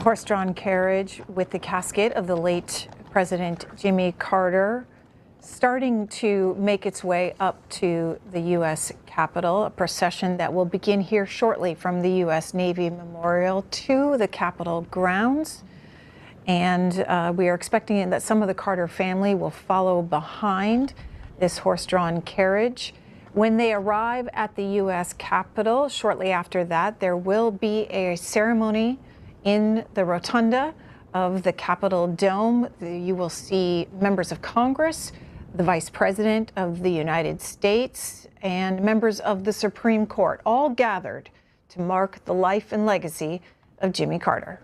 horse-drawn carriage with the casket of the late President Jimmy Carter starting to make its way up to the U.S. Capitol, a procession that will begin here shortly from the U.S. Navy Memorial to the Capitol grounds. And we are expecting that some of the Carter family will follow behind this horse-drawn carriage. When they arrive at the U.S. Capitol, shortly after that, there will be a ceremony in the rotunda of the Capitol Dome. You will see members of Congress, the Vice President of the United States, and members of the Supreme Court, all gathered to mark the life and legacy of Jimmy Carter.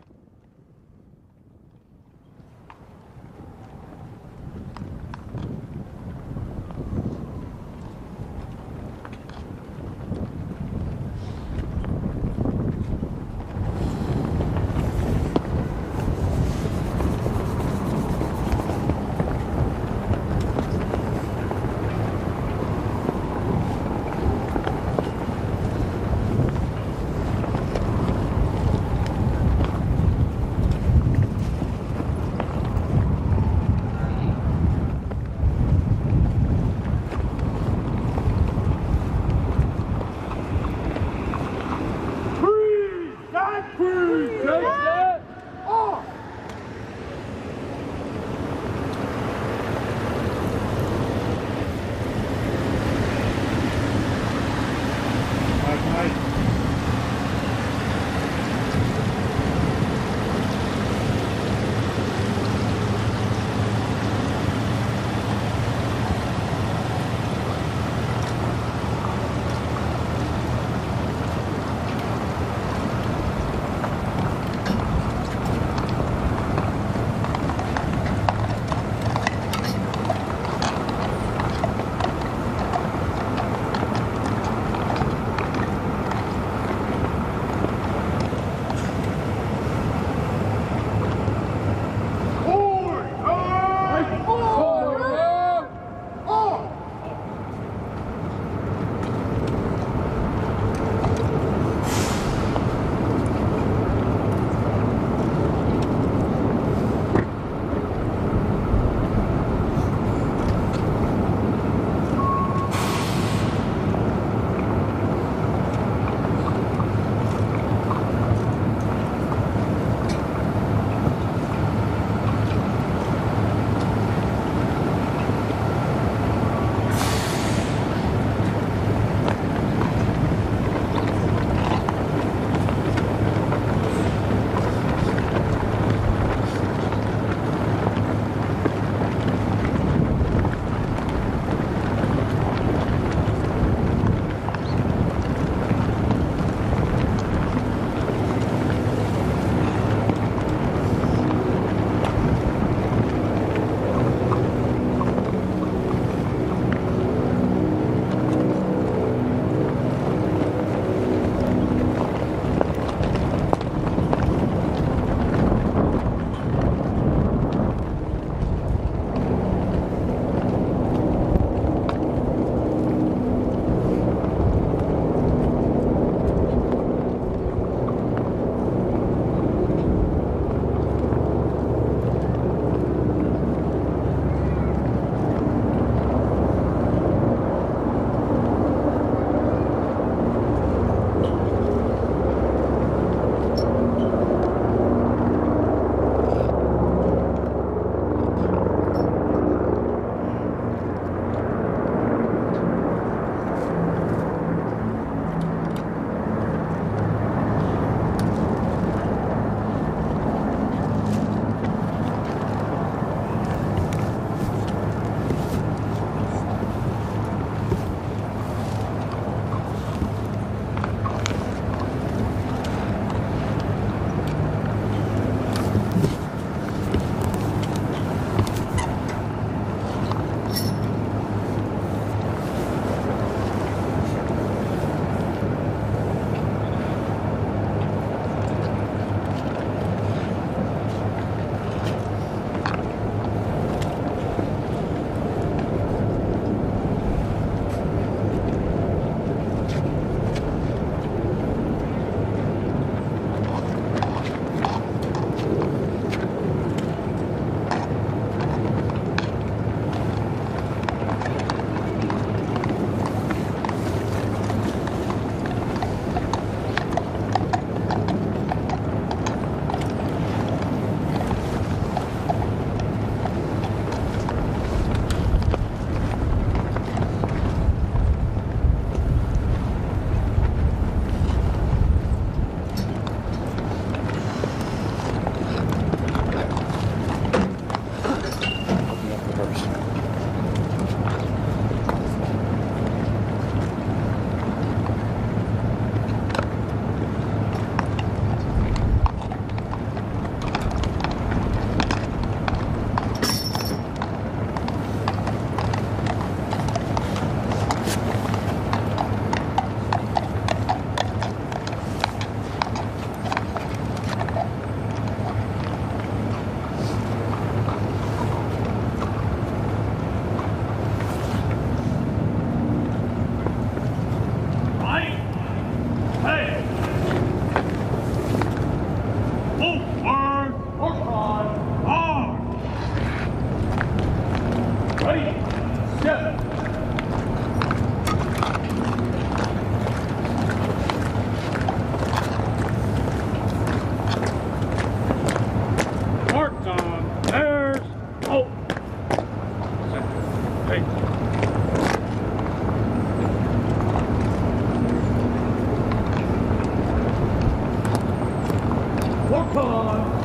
Lock on!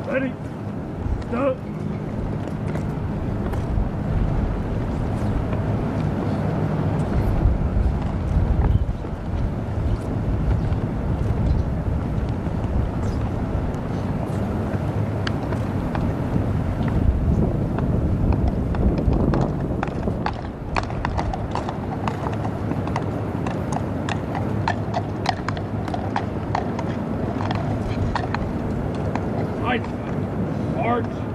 Ready? Stop. March.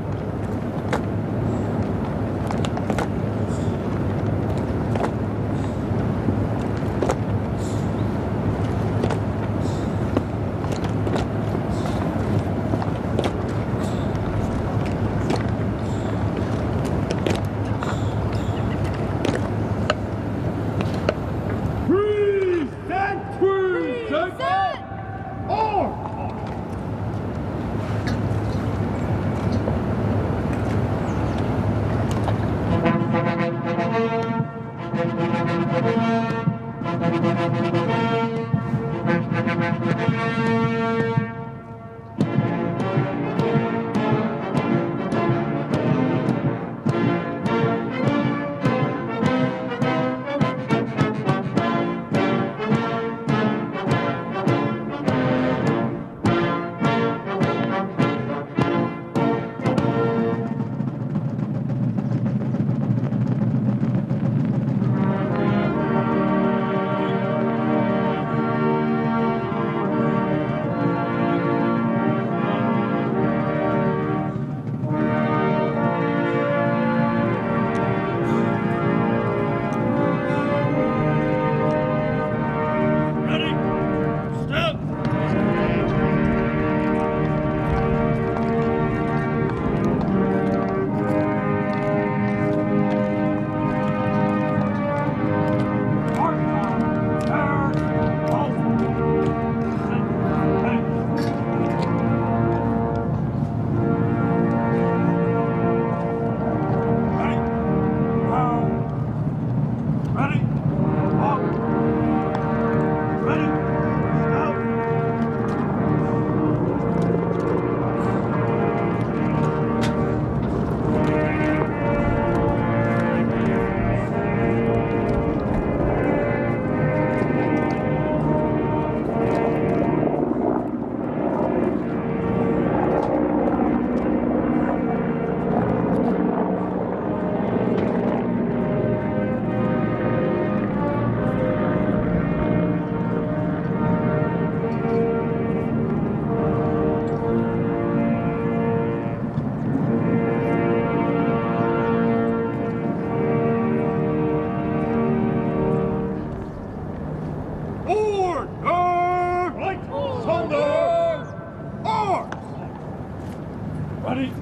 Ready?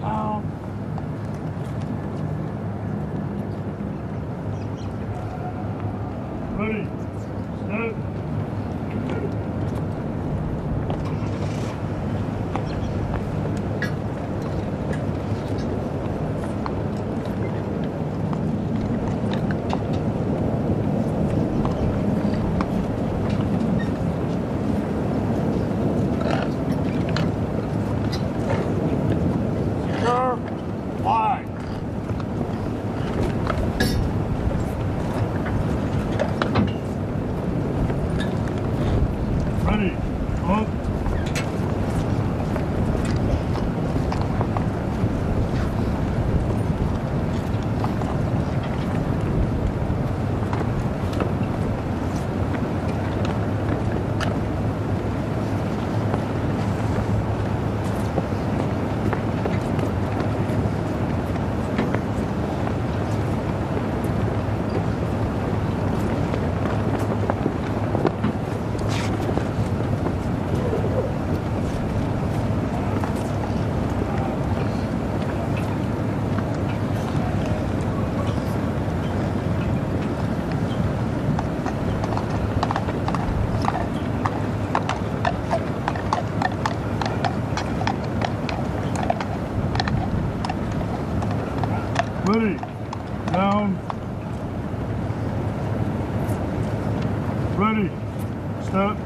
Down. Ready? Set. Ready. Step.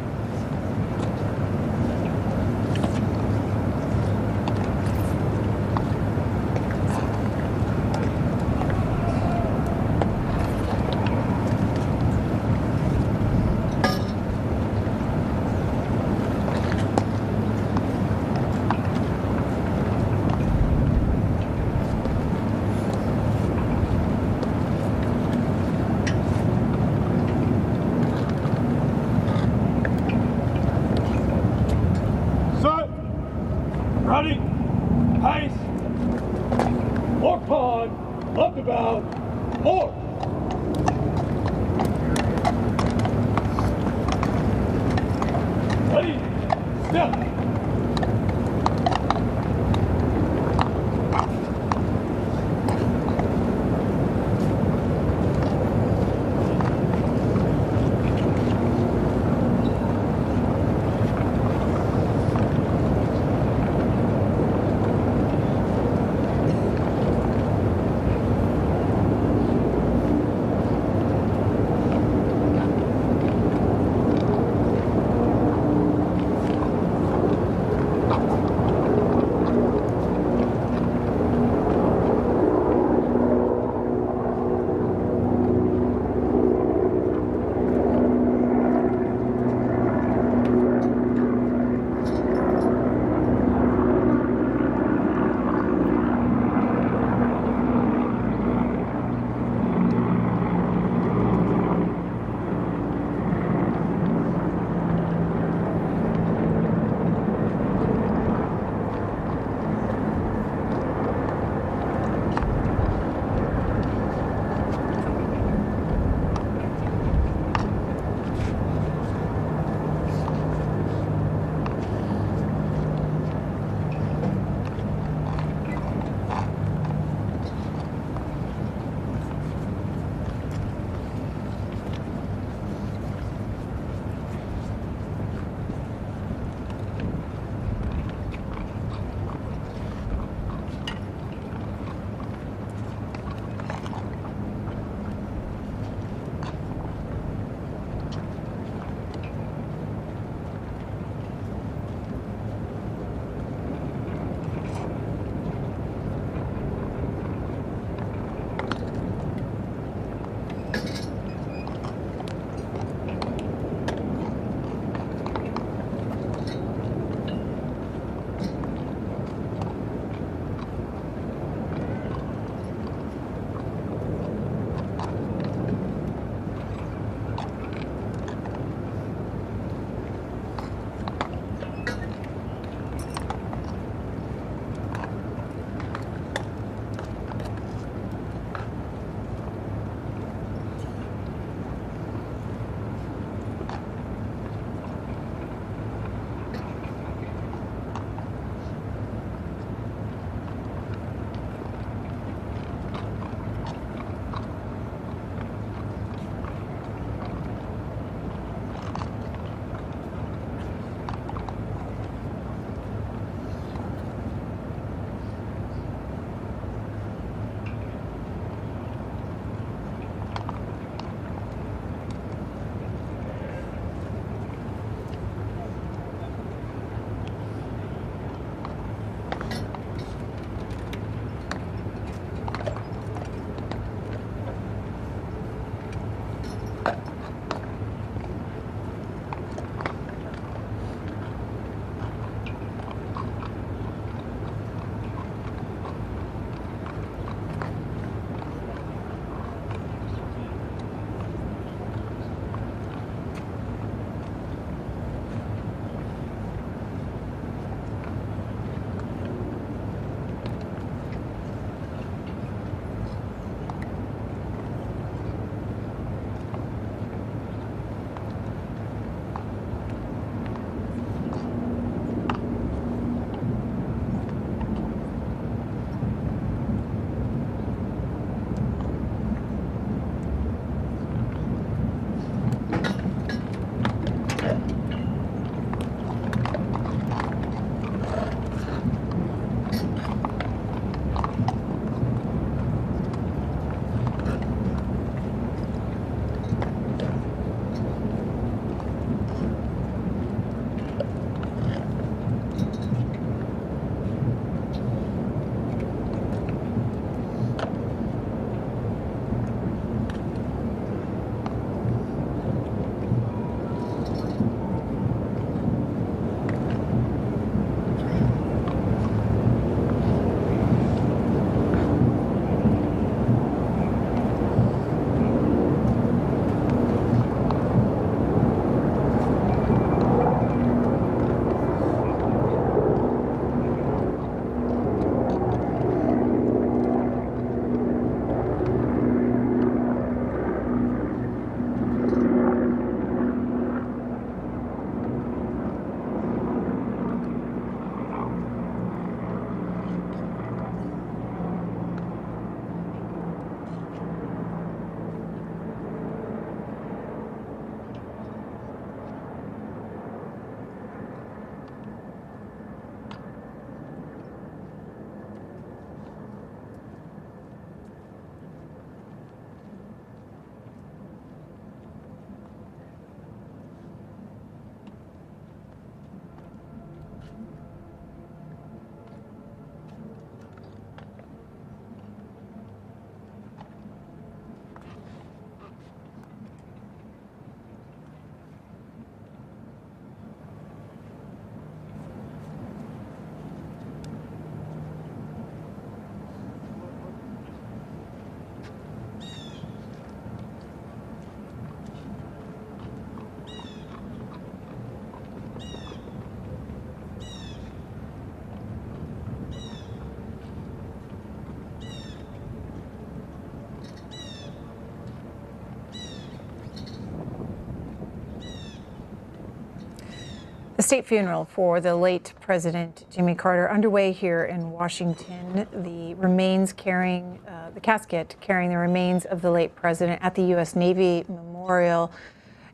The state funeral for the late President Jimmy Carter underway here in Washington. The remains carrying the casket carrying the remains of the late president at the U.S. Navy Memorial.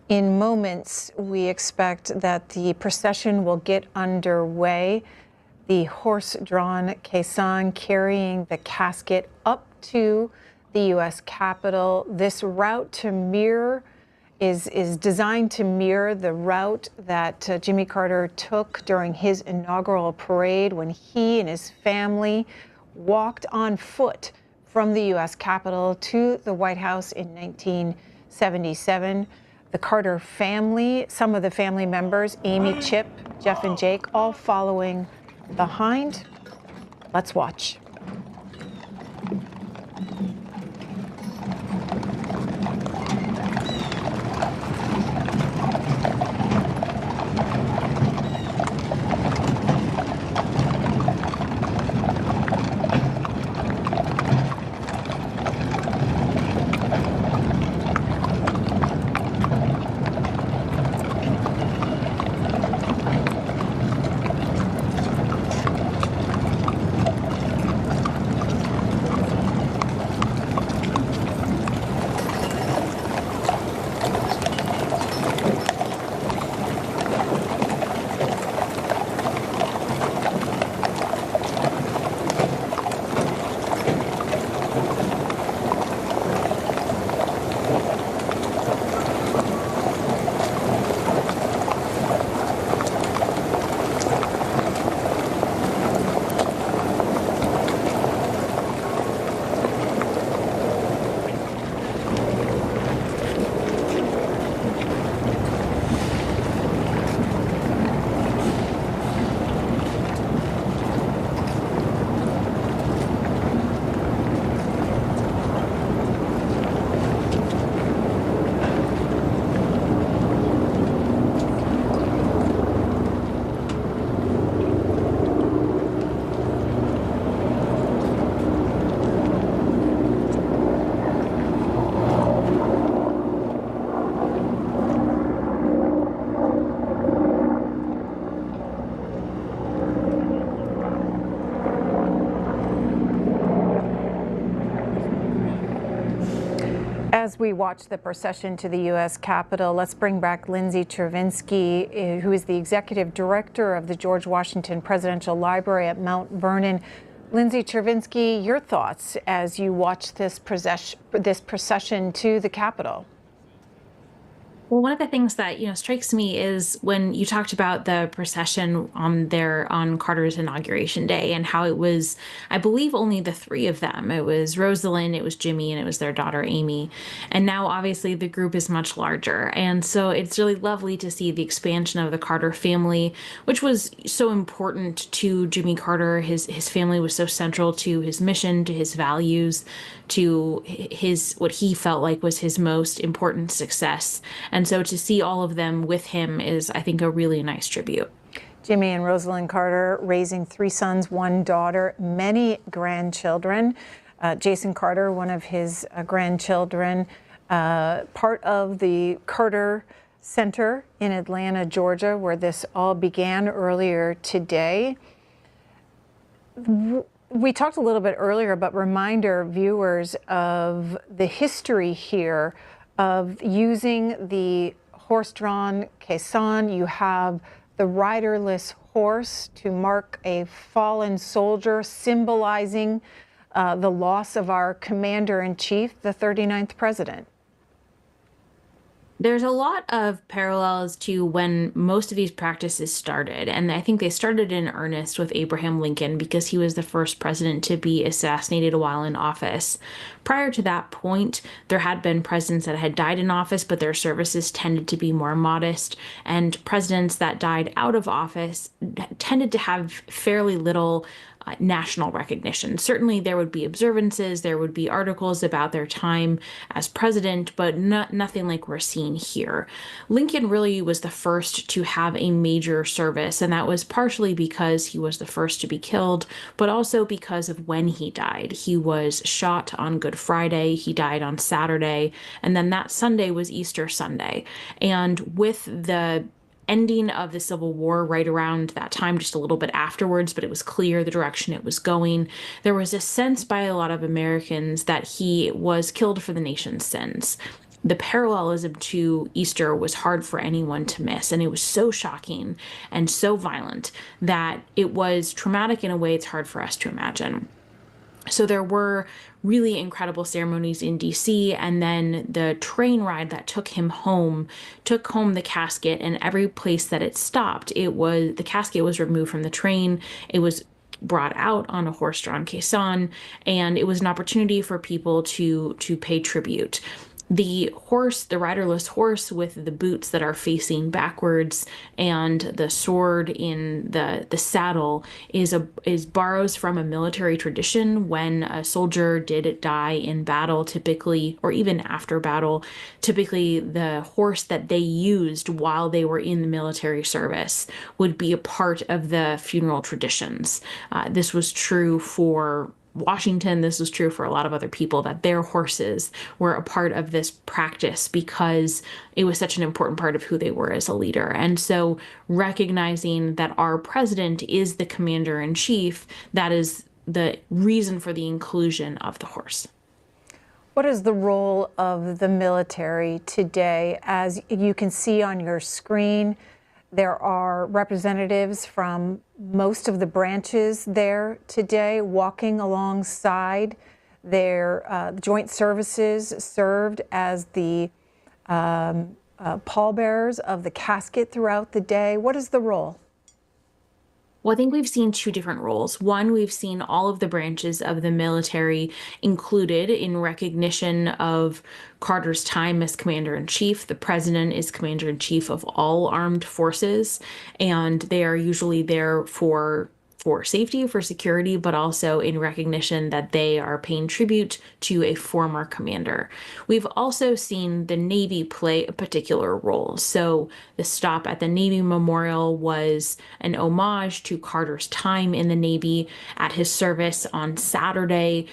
In moments, we expect that the procession will get underway. The horse-drawn caisson carrying the casket up to the U.S. Capitol. This route to mirror is designed to mirror the route that Jimmy Carter took during his inaugural parade when he and his family walked on foot from the U.S. Capitol to the White House in 1977. The Carter family, some of the family members, Amy, Chip, Jeff, and Jake, all following behind. Let's watch. As we watch the procession to the U.S. Capitol, let's bring back Lindsay Chervinsky, who is the executive director of the George Washington Presidential Library at Mount Vernon. Lindsay Chervinsky, your thoughts as you watch this procession to the Capitol? Well, one of the things that, strikes me is when you talked about the procession on Carter's inauguration day and how it was, I believe, only the three of them. It was Rosalind, it was Jimmy, and it was their daughter, Amy. And now, obviously, the group is much larger. And so it's really lovely to see the expansion of the Carter family, which was so important to Jimmy Carter. His family was so central to his mission, to his values, to what he felt like was his most important success. And so to see all of them with him is, I think, a really nice tribute. Jimmy and Rosalind Carter raising three sons, one daughter, many grandchildren. Jason Carter, one of his grandchildren, part of the Carter Center in Atlanta, Georgia, where this all began earlier today. We talked a little bit earlier, but reminder viewers of the history here of using the horse-drawn caisson. You have the riderless horse to mark a fallen soldier, symbolizing the loss of our commander-in-chief, the 39th president. There's a lot of parallels to when most of these practices started, and I think they started in earnest with Abraham Lincoln because he was the first president to be assassinated while in office. Prior to that point, there had been presidents that had died in office, but their services tended to be more modest, and presidents that died out of office tended to have fairly little national recognition. Certainly there would be observances, there would be articles about their time as president, but nothing like we're seeing here. Lincoln really was the first to have a major service, and that was partially because he was the first to be killed, but also because of when he died. He was shot on Good Friday, he died on Saturday, and then that Sunday was Easter Sunday. And with the ending of the Civil War right around that time, just a little bit afterwards, but it was clear the direction it was going. There was a sense by a lot of Americans that he was killed for the nation's sins. The parallelism to Easter was hard for anyone to miss, and it was so shocking and so violent that it was traumatic in a way it's hard for us to imagine. So there were really incredible ceremonies in DC, and then the train ride that took home the casket, and every place that it stopped, the casket was removed from the train. It was brought out on a horse-drawn caisson, and it was an opportunity for people to pay tribute. The riderless horse with the boots that are facing backwards and the sword in the saddle is borrows from a military tradition. When a soldier did die in battle, typically, or even after battle, typically the horse that they used while they were in the military service would be a part of the funeral traditions. This was true for Washington. This was true for a lot of other people, that their horses were a part of this practice because it was such an important part of who they were as a leader. And so recognizing that our president is the commander in chief, that is the reason for the inclusion of the horse. What is the role of the military today? As you can see on your screen, there are representatives from most of the branches there today walking alongside. Their joint services served as the pallbearers of the casket throughout the day. What is the role? Well, I think we've seen two different roles. One, we've seen all of the branches of the military included in recognition of Carter's time as commander-in-chief. The president is commander-in-chief of all armed forces, and they are usually there for safety, for security, but also in recognition that they are paying tribute to a former commander. We've also seen the Navy play a particular role. So the stop at the Navy Memorial was an homage to Carter's time in the Navy. At his service on Saturday,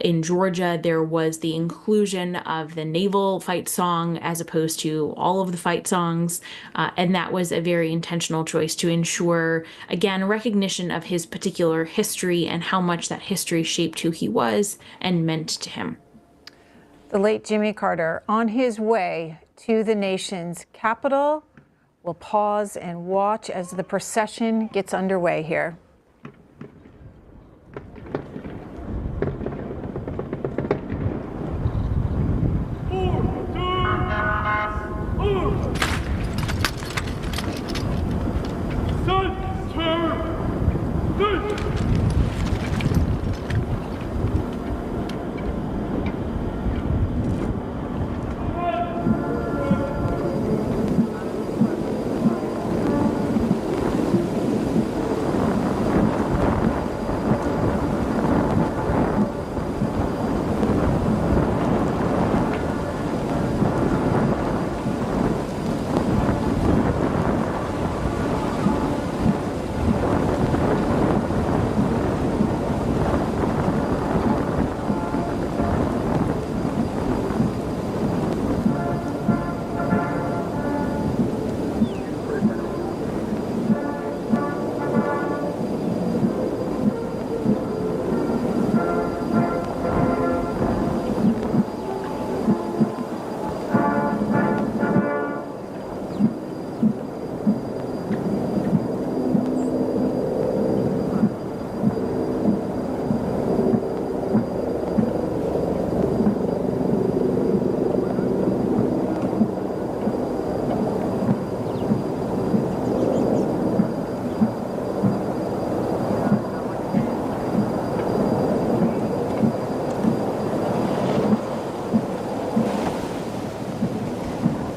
in Georgia, there was the inclusion of the naval fight song as opposed to all of the fight songs. And that was a very intentional choice to ensure, again, recognition of his particular history and how much that history shaped who he was and meant to him. The late Jimmy Carter, on his way to the nation's capital, will pause and watch as the procession gets underway here.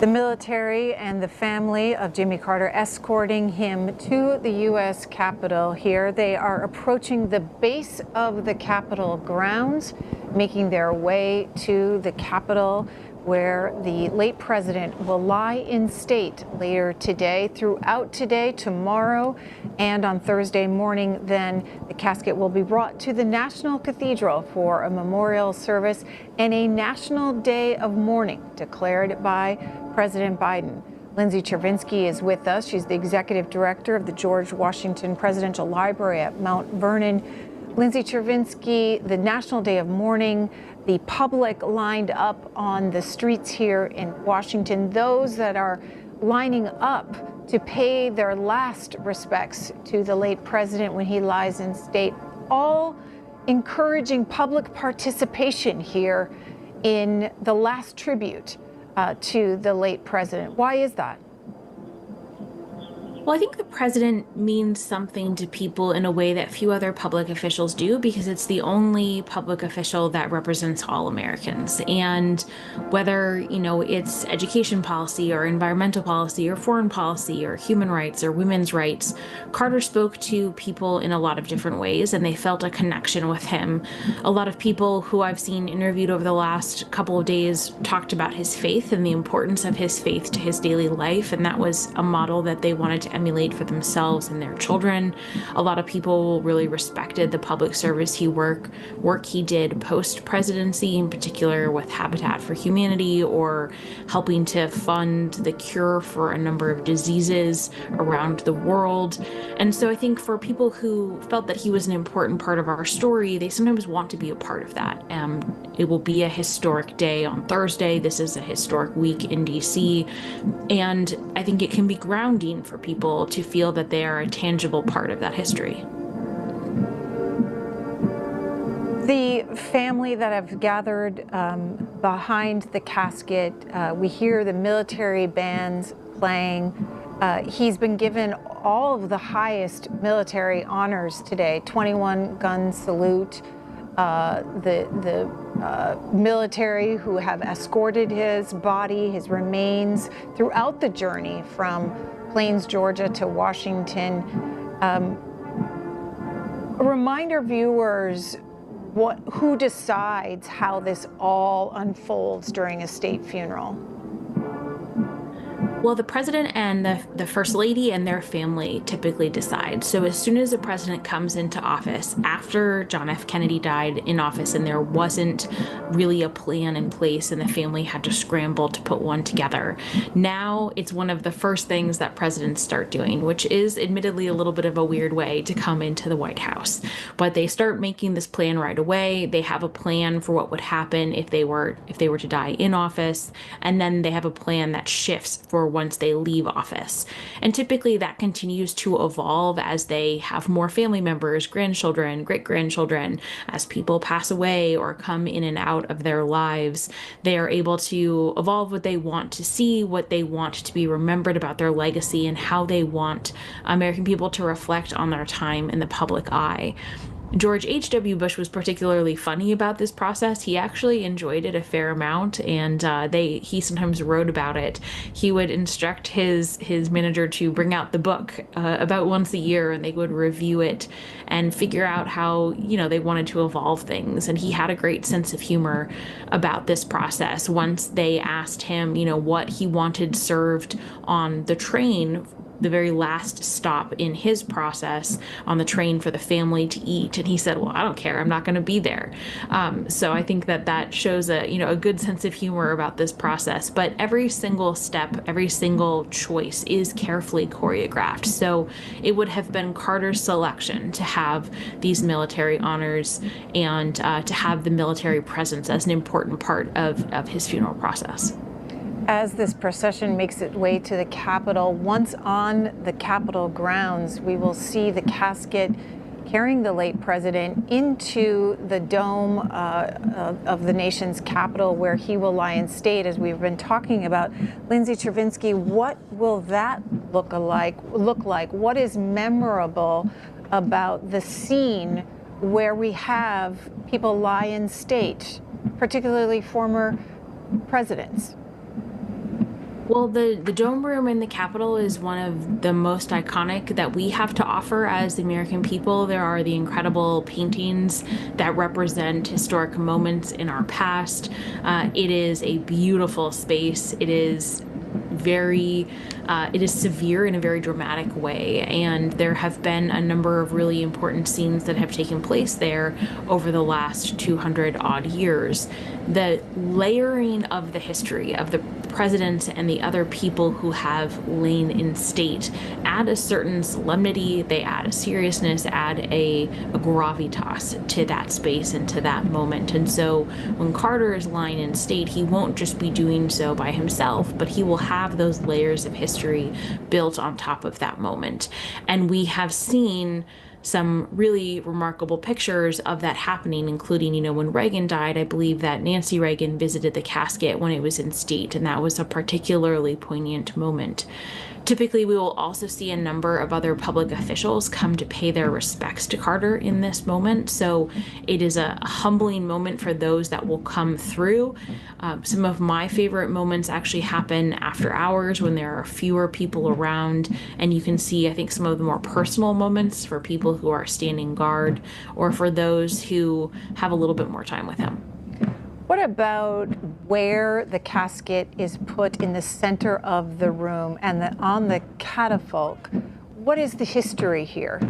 The military and the family of Jimmy Carter escorting him to the U.S. Capitol here. They are approaching the base of the Capitol grounds, making their way to the Capitol, where the late president will lie in state later today, throughout today, tomorrow, and on Thursday morning. Then the casket will be brought to the National Cathedral for a memorial service and a national day of mourning declared by President Biden. Lindsay Chervinsky is with us. She's the executive director of the George Washington Presidential Library at Mount Vernon. Lindsay Chervinsky, the National Day of Mourning, the public lined up on the streets here in Washington, those that are lining up to pay their last respects to the late president when he lies in state, all encouraging public participation here in the last tribute to the late president. Why is that? Well, I think the president means something to people in a way that few other public officials do, because it's the only public official that represents all Americans. And whether, it's education policy or environmental policy or foreign policy or human rights or women's rights, Carter spoke to people in a lot of different ways, and they felt a connection with him. A lot of people who I've seen interviewed over the last couple of days talked about his faith and the importance of his faith to his daily life, and that was a model that they wanted to emulate for themselves and their children. A lot of people really respected the public service work he did post-presidency, in particular with Habitat for Humanity or helping to fund the cure for a number of diseases around the world. And so I think for people who felt that he was an important part of our story, they sometimes want to be a part of that. It will be a historic day on Thursday. This is a historic week in DC. And I think it can be grounding for people to feel that they are a tangible part of that history. The family that have gathered behind the casket, we hear the military bands playing. He's been given all of the highest military honors today, 21 gun salute. The military who have escorted his body, his remains throughout the journey from Plains, Georgia to Washington. Remind our viewers who decides how this all unfolds during a state funeral. Well, the president and the first lady and their family typically decide. So as soon as the president comes into office, after John F. Kennedy died in office and there wasn't really a plan in place and the family had to scramble to put one together, now it's one of the first things that presidents start doing, which is admittedly a little bit of a weird way to come into the White House. But they start making this plan right away. They have a plan for what would happen if they were to die in office, and then they have a plan that shifts for once they leave office. And typically that continues to evolve as they have more family members, grandchildren, great-grandchildren. As people pass away or come in and out of their lives, they are able to evolve what they want to see, what they want to be remembered about their legacy, and how they want American people to reflect on their time in the public eye. George H.W. Bush was particularly funny about this process. He actually enjoyed it a fair amount, and he sometimes wrote about it. He would instruct his manager to bring out the book about once a year, and they would review it and figure out how they wanted to evolve things. And he had a great sense of humor about this process. Once they asked him, what he wanted served on the train, the very last stop in his process on the train for the family to eat. And he said, well, I don't care. I'm not going to be there. So I think that shows a good sense of humor about this process. But every single step, every single choice is carefully choreographed. So it would have been Carter's selection to have these military honors and to have the military presence as an important part of his funeral process. As this procession makes its way to the Capitol, once on the Capitol grounds, we will see the casket carrying the late president into the dome of the nation's capital, where he will lie in state, as we've been talking about. Lindsay Chervinsky, what will that look like? What is memorable about the scene where we have people lie in state, particularly former presidents? Well, the Dome Room in the Capitol is one of the most iconic that we have to offer as the American people. There are the incredible paintings that represent historic moments in our past. It is a beautiful space. It is it is severe in a very dramatic way. And there have been a number of really important scenes that have taken place there over the last 200 odd years. The layering of the history of the president and the other people who have lain in state add a certain solemnity, they add a seriousness, add a gravitas to that space and to that moment. And so when Carter is lying in state, he won't just be doing so by himself, but he will have those layers of history built on top of that moment. And we have seen some really remarkable pictures of that happening, including, when Reagan died, I believe that Nancy Reagan visited the casket when it was in state, and that was a particularly poignant moment. Typically, we will also see a number of other public officials come to pay their respects to Carter in this moment. So it is a humbling moment for those that will come through. Some of my favorite moments actually happen after hours when there are fewer people around. And you can see, I think, some of the more personal moments for people who are standing guard or for those who have a little bit more time with him. What about where the casket is put in the center of the room and on the catafalque? What is the history here?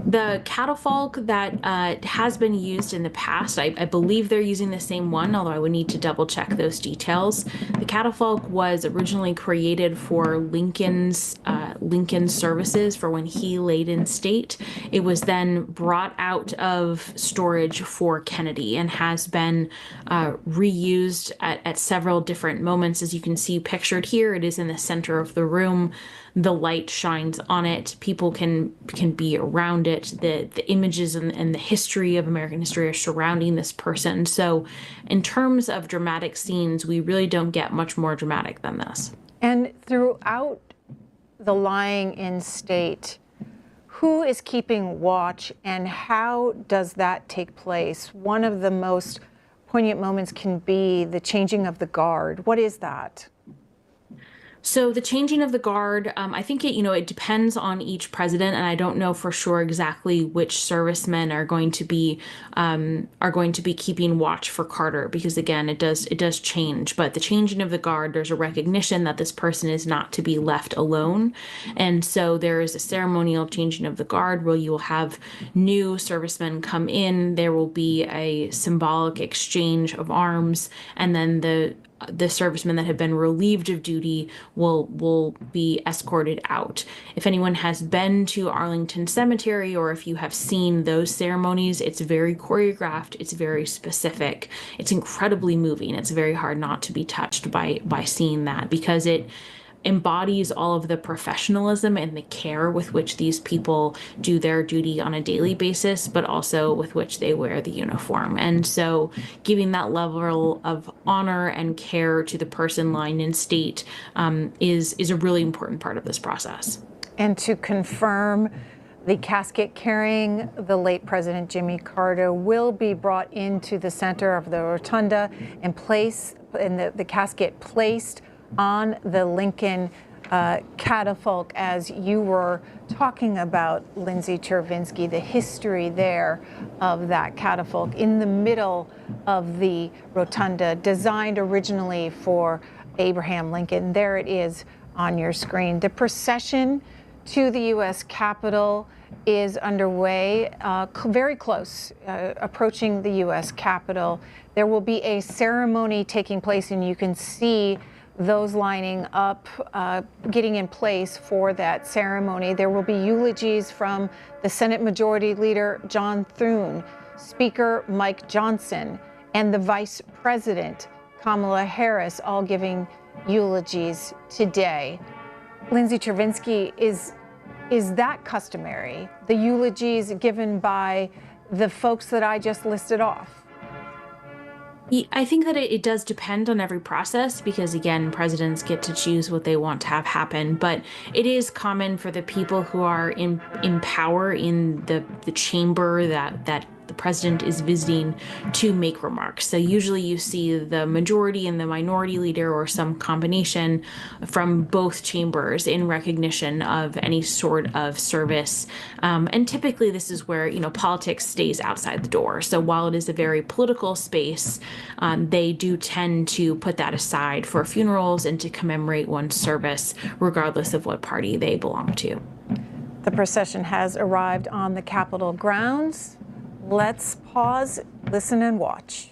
The catafalque that has been used in the past, I believe they're using the same one, although I would need to double check those details. The catafalque was originally created for Lincoln's services for when he laid in state. It was then brought out of storage for Kennedy and has been reused at several different moments. As you can see pictured here, it is in the center of the room. The light shines on it. People can be around it. The images and the history of American history are surrounding this person. So in terms of dramatic scenes, we really don't get much more dramatic than this. And throughout the lying in state, who is keeping watch and how does that take place? One of the most poignant moments can be the changing of the guard. What is that? So the changing of the guard, I think it depends on each president, and I don't know for sure exactly which servicemen are going to be keeping watch for Carter, because again, it does change. But the changing of the guard, there's a recognition that this person is not to be left alone, and so there is a ceremonial changing of the guard where you will have new servicemen come in. There will be a symbolic exchange of arms, and then the servicemen that have been relieved of duty will be escorted out. If anyone has been to Arlington Cemetery or if you have seen those ceremonies, it's very choreographed, it's very specific, it's incredibly moving. It's very hard not to be touched by seeing that, because it embodies all of the professionalism and the care with which these people do their duty on a daily basis, but also with which they wear the uniform. And so giving that level of honor and care to the person lying in state is a really important part of this process. And to confirm, the casket carrying the late President Jimmy Carter will be brought into the center of the rotunda and the casket placed on the Lincoln catafalque, as you were talking about, Lindsay Chervinsky, the history there of that catafalque in the middle of the rotunda, designed originally for Abraham Lincoln. There it is on your screen. The procession to the U.S. Capitol is underway, very close, approaching the U.S. Capitol. There will be a ceremony taking place, and you can see those lining up, getting in place for that ceremony. There will be eulogies from the Senate Majority Leader John Thune, Speaker Mike Johnson, and the Vice President Kamala Harris, all giving eulogies today. Lindsay Chervinsky, is that customary, the eulogies given by the folks that I just listed off? I think that it does depend on every process, because again, presidents get to choose what they want to have happen. But it is common for the people who are in power in the chamber that the president is visiting to make remarks. So usually you see the majority and the minority leader or some combination from both chambers in recognition of any sort of service. And typically this is where, politics stays outside the door. So while it is a very political space, they do tend to put that aside for funerals and to commemorate one's service, regardless of what party they belong to. The procession has arrived on the Capitol grounds. Let's pause, listen, and watch.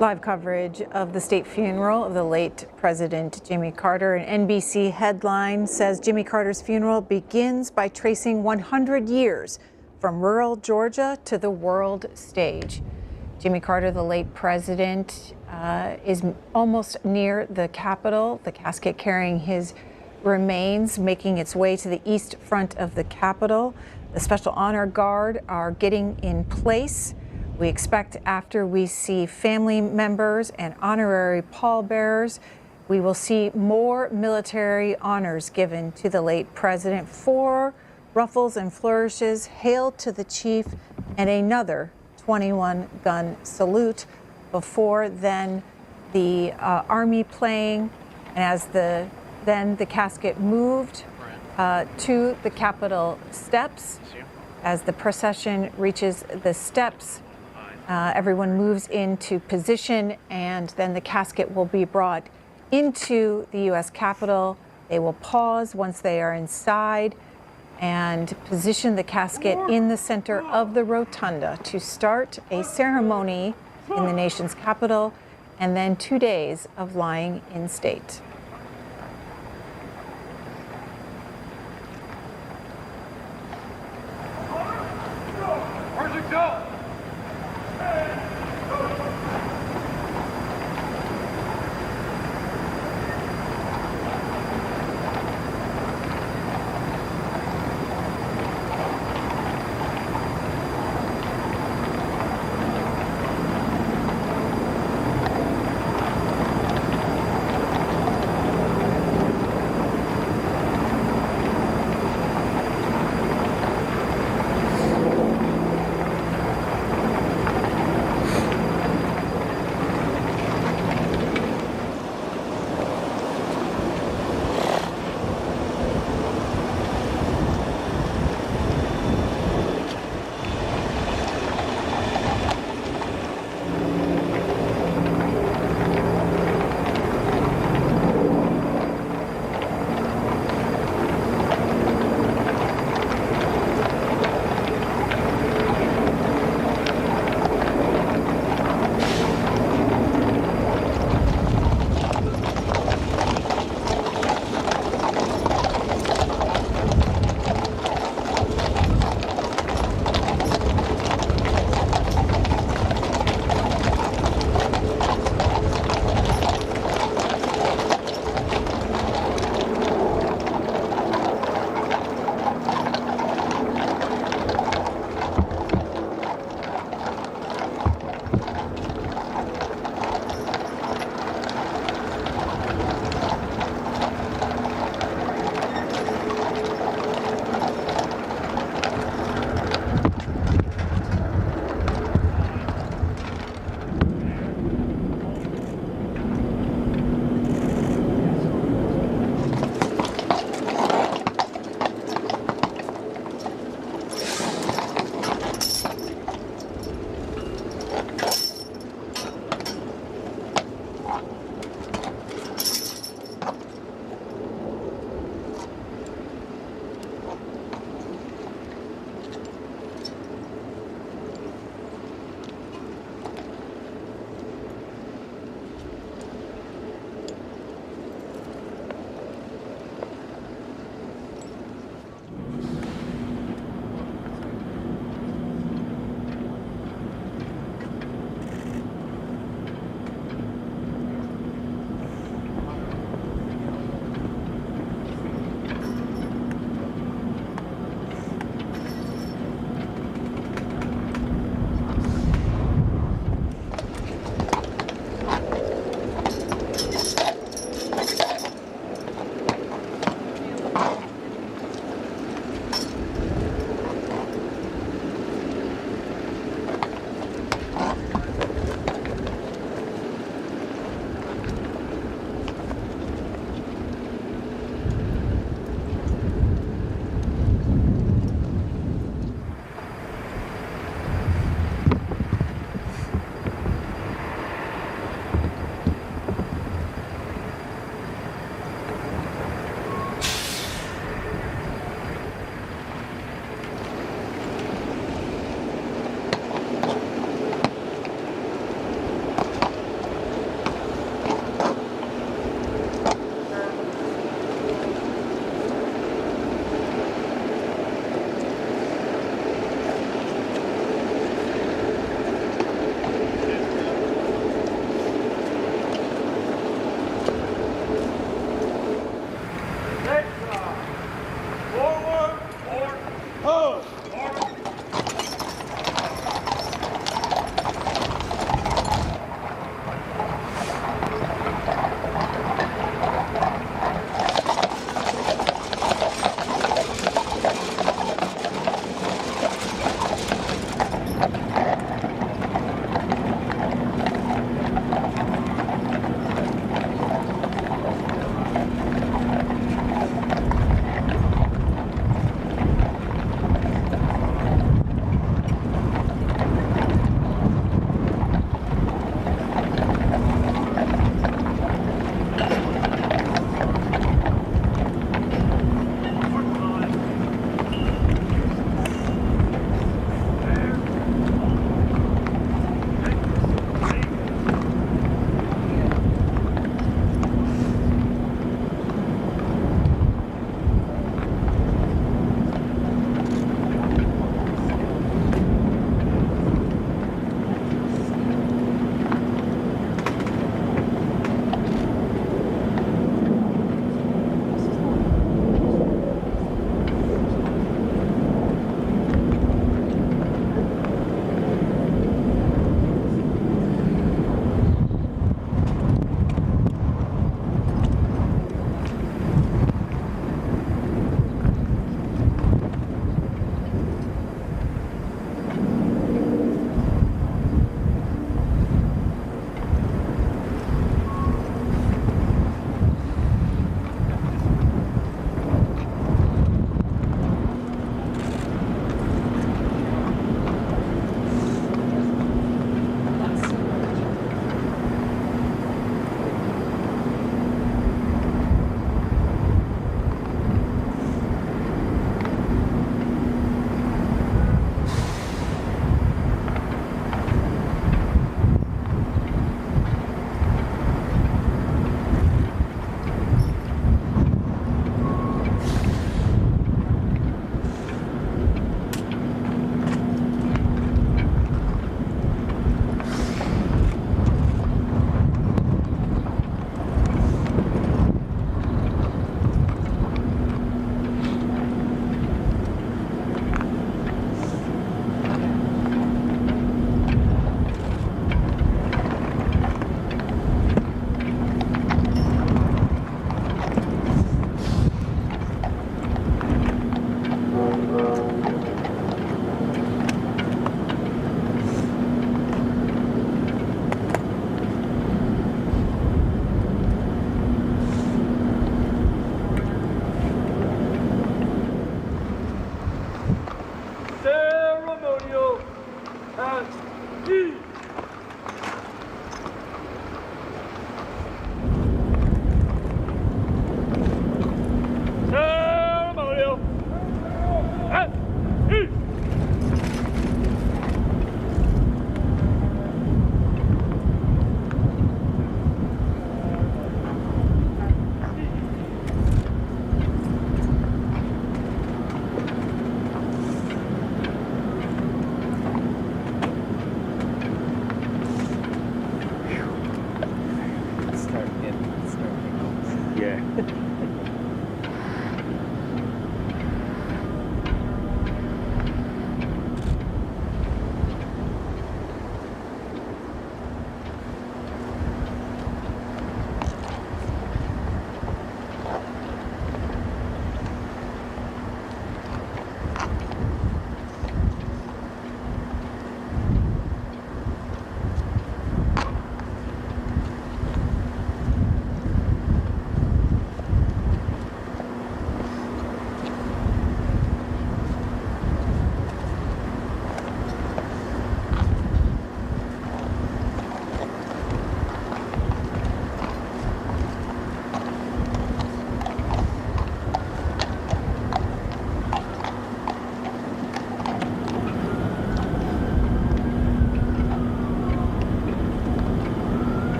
Live coverage of the state funeral of the late President Jimmy Carter. An NBC headline says Jimmy Carter's funeral begins by tracing 100 years from rural Georgia to the world stage. Jimmy Carter, the late president, is almost near the Capitol, the casket carrying his remains making its way to the east front of the Capitol. The Special Honor Guard are getting in place. We expect after we see family members and honorary pallbearers, we will see more military honors given to the late president. 4 ruffles and flourishes, hail to the chief, and another 21-gun salute. Before then, the Army playing, and as then the casket moved to the Capitol steps. As the procession reaches the steps, everyone moves into position, and then the casket will be brought into the U.S. Capitol. They will pause once they are inside and position the casket in the center of the rotunda to start a ceremony in the nation's capital, and then 2 days of lying in state. Where's it go?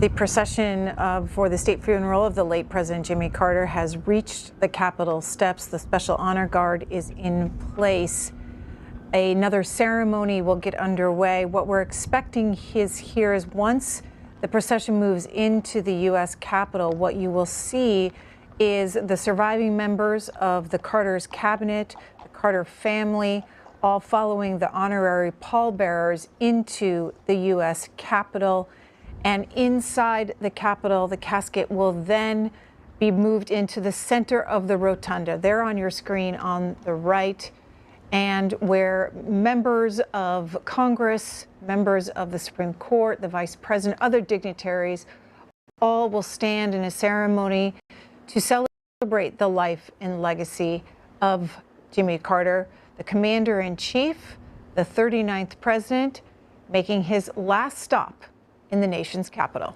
The procession for the state funeral of the late President Jimmy Carter has reached the Capitol steps. The Special Honor Guard is in place. Another ceremony will get underway. What we're expecting here is once the procession moves into the U.S. Capitol, what you will see is the surviving members of the Carter's cabinet, the Carter family, all following the honorary pallbearers into the U.S. Capitol. And inside the Capitol, the casket will then be moved into the center of the rotunda. There on your screen on the right, and where members of Congress, members of the Supreme Court, the Vice President, other dignitaries, all will stand in a ceremony to celebrate the life and legacy of Jimmy Carter, the Commander-in-Chief, the 39th President, making his last stop in the nation's capital.